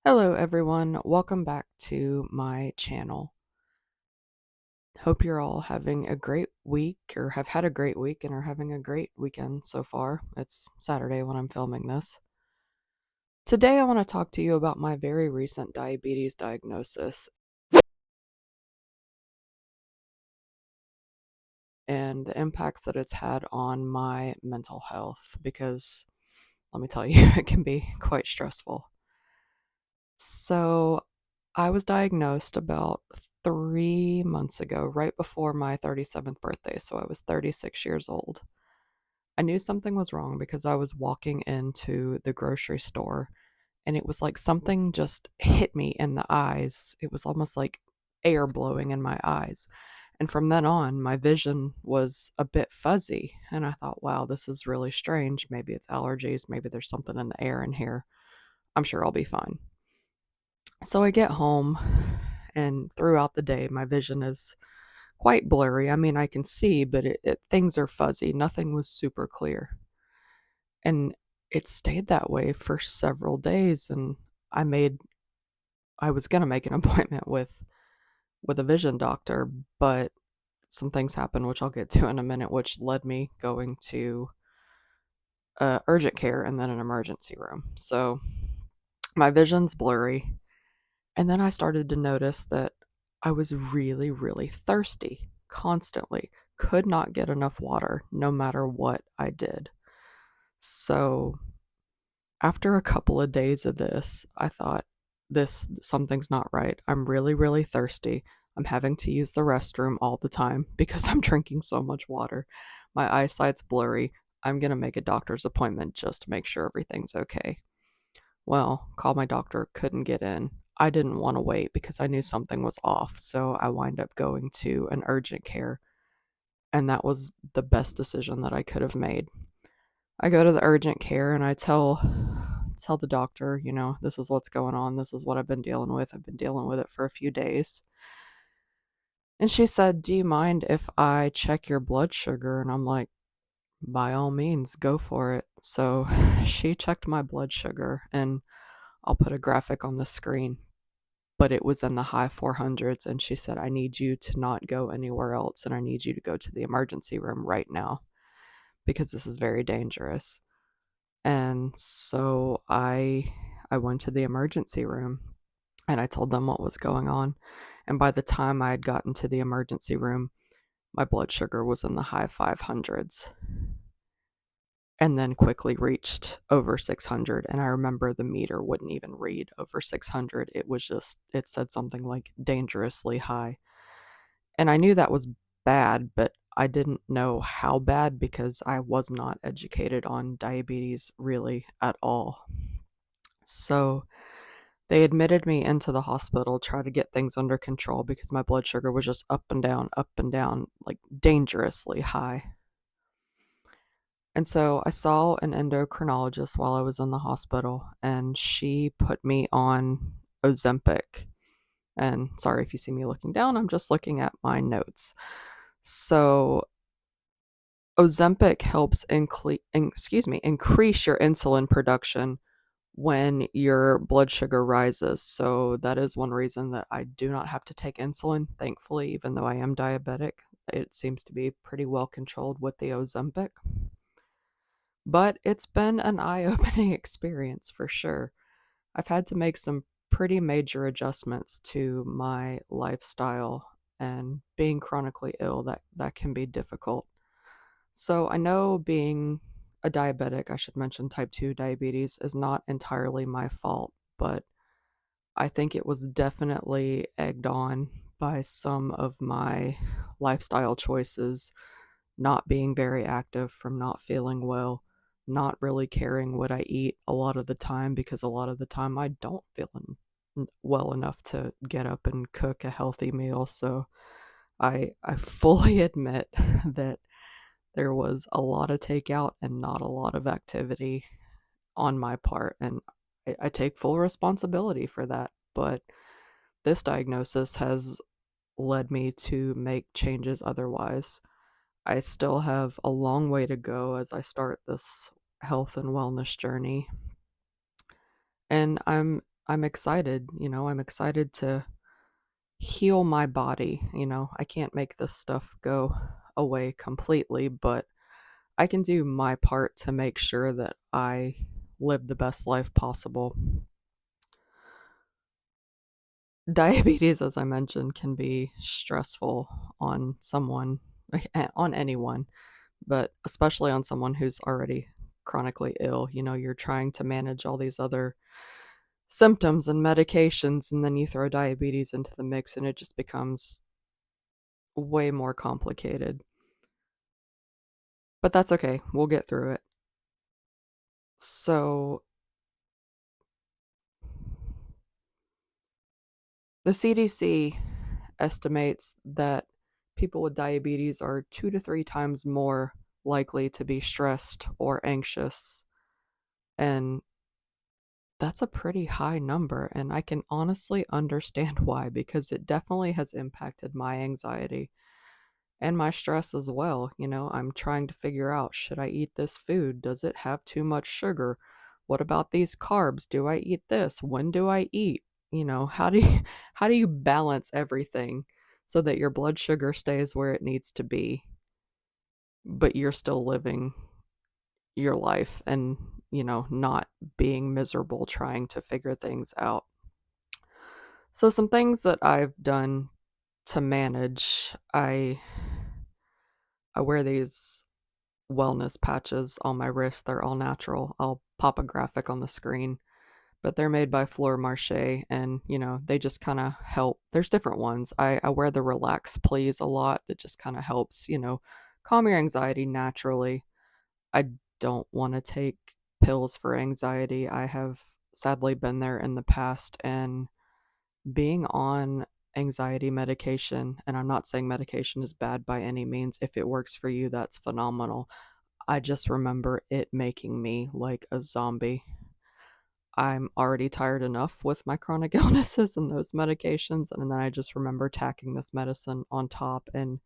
Hello, everyone. Welcome back to my channel. Hope you're all having a great week or have had a great week and are having a great weekend so far. It's Saturday when I'm filming this. Today, I want to talk to you about my very recent diabetes diagnosis and the impacts that it's had on my mental health because let me tell you, it can be quite stressful. So, I was diagnosed about 3 months ago, right before my 37th birthday. So, I was 36 years old. I knew something was wrong because I was walking into the grocery store and it was like something just hit me in the eyes. It was almost like air blowing in my eyes. And from then on, my vision was a bit fuzzy. And I thought, wow, this is really strange. Maybe it's allergies. Maybe there's something in the air in here. I'm sure I'll be fine. So I get home, and throughout the day, my vision is quite blurry. I mean, I can see, but things are fuzzy. Nothing was super clear. And it stayed that way for several days. And I made, I was going to make an appointment with a vision doctor, but some things happened, which I'll get to in a minute, which led me going to urgent care and then an emergency room. So my vision's blurry. And then I started to notice that I was really, really thirsty constantly. Could not get enough water no matter what I did. So after a couple of days of this, I thought this something's not right. I'm really, really thirsty. I'm having to use the restroom all the time because I'm drinking so much water. My eyesight's blurry. I'm going to make a doctor's appointment just to make sure everything's okay. Well, called my doctor, couldn't get in. I didn't want to wait because I knew something was off, so I wind up going to an urgent care, and that was the best decision that I could have made. I go to the urgent care and I tell the doctor, this is what's going on. This is what I've been dealing with. I've been dealing with it for a few days. And she said, "Do you mind if I check your blood sugar?" And I'm like, "By all means, go for it." So she checked my blood sugar, and I'll put a graphic on the screen, but it was in the high 400s. And she said, "I need you to not go anywhere else, and I need you to go to the emergency room right now because this is very dangerous." And so I went to the emergency room and I told them what was going on. And by the time I had gotten to the emergency room, my blood sugar was in the high 500s and then quickly reached over 600. And I remember the meter wouldn't even read over 600. It said something like dangerously high. And I knew that was bad, but I didn't know how bad because I was not educated on diabetes really at all. So they admitted me into the hospital, tried to get things under control because my blood sugar was just up and down, like dangerously high. And so I saw an endocrinologist while I was in the hospital, and she put me on Ozempic. And sorry if you see me looking down, I'm just looking at my notes. So Ozempic helps increase your insulin production when your blood sugar rises. So that is one reason that I do not have to take insulin, thankfully, even though I am diabetic. It seems to be pretty well controlled with the Ozempic. But it's been an eye-opening experience for sure. I've had to make some pretty major adjustments to my lifestyle, and being chronically ill, that can be difficult. So I know being a diabetic, I should mention type 2 diabetes, is not entirely my fault, but I think it was definitely egged on by some of my lifestyle choices, not being very active from not feeling well, not really caring what I eat a lot of the time because a lot of the time I don't feel well enough to get up and cook a healthy meal. So I fully admit that there was a lot of takeout and not a lot of activity on my part, and I take full responsibility for that. But this diagnosis has led me to make changes otherwise. I still have a long way to go as I start this health and wellness journey. And I'm I'm excited, I'm excited to heal my body. I can't make this stuff go away completely, but I can do my part to make sure that I live the best life possible. Diabetes, as I mentioned, can be stressful on someone, on anyone, but especially on someone who's already chronically ill. You're trying to manage all these other symptoms and medications, and then you throw diabetes into the mix, and it just becomes way more complicated. But that's okay. We'll get through it. So, the CDC estimates that people with diabetes are 2 to 3 times more likely to be stressed or anxious. And that's a pretty high number. And I can honestly understand why, because it definitely has impacted my anxiety and my stress as well. I'm trying to figure out, should I eat this food? Does it have too much sugar? What about these carbs? Do I eat this? When do I eat? How do you how do you balance everything so that your blood sugar stays where it needs to be, but you're still living your life and, not being miserable trying to figure things out. So some things that I've done to manage, I wear these wellness patches on my wrist. They're all natural. I'll pop a graphic on the screen, but they're made by Fleur Marché, and they just kind of help. There's different ones. I wear the Relax Please a lot. That just kind of helps, calm your anxiety naturally. I don't want to take pills for anxiety. I have sadly been there in the past, and being on anxiety medication, and I'm not saying medication is bad by any means. If it works for you, that's phenomenal. I just remember it making me like a zombie. I'm already tired enough with my chronic illnesses and those medications, and then I just remember tacking this medicine on top and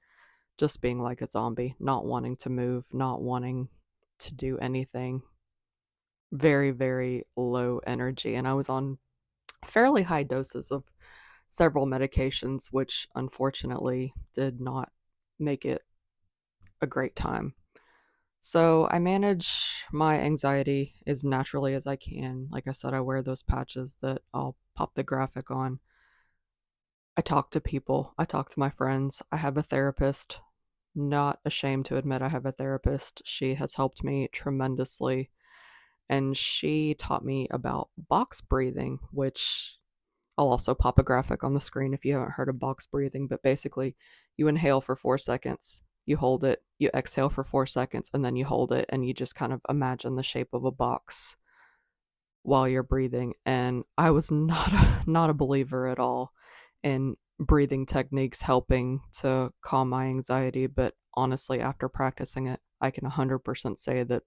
just being like a zombie, not wanting to move, not wanting to do anything. Very, very low energy. And I was on fairly high doses of several medications, which unfortunately did not make it a great time. So I manage my anxiety as naturally as I can. Like I said, I wear those patches that I'll pop the graphic on. I talk to people, I talk to my friends. I have a therapist. Not ashamed to admit I have a therapist. She has helped me tremendously. And she taught me about box breathing, which I'll also pop a graphic on the screen if you haven't heard of box breathing. But basically, you inhale for 4 seconds, you hold it, you exhale for 4 seconds, and then you hold it, and you just kind of imagine the shape of a box while you're breathing. And I was not a believer at all in breathing techniques helping to calm my anxiety, but honestly, after practicing it, I can 100% say that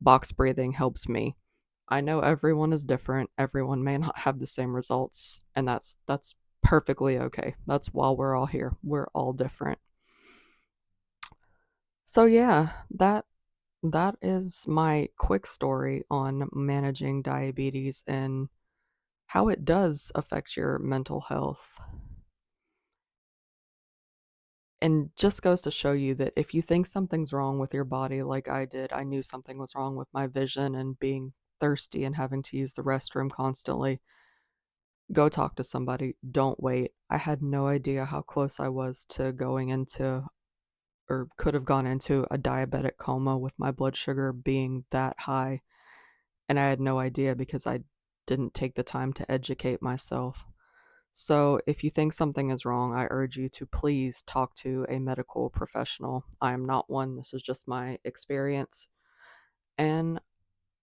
box breathing helps me. I know everyone is different. Everyone may not have the same results, and that's perfectly okay. That's why we're all here. We're all different. So yeah, that is my quick story on managing diabetes and how it does affect your mental health. And just goes to show you that if you think something's wrong with your body, like I did, I knew something was wrong with my vision and being thirsty and having to use the restroom constantly. Go talk to somebody. Don't wait. I had no idea how close I was to going into, or could have gone into, a diabetic coma with my blood sugar being that high. And I had no idea because I didn't take the time to educate myself. So, if you think something is wrong, I urge you to please talk to a medical professional. I am not one, this is just my experience. And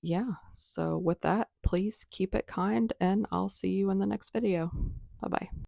yeah, so with that, please keep it kind, and I'll see you in the next video. Bye bye.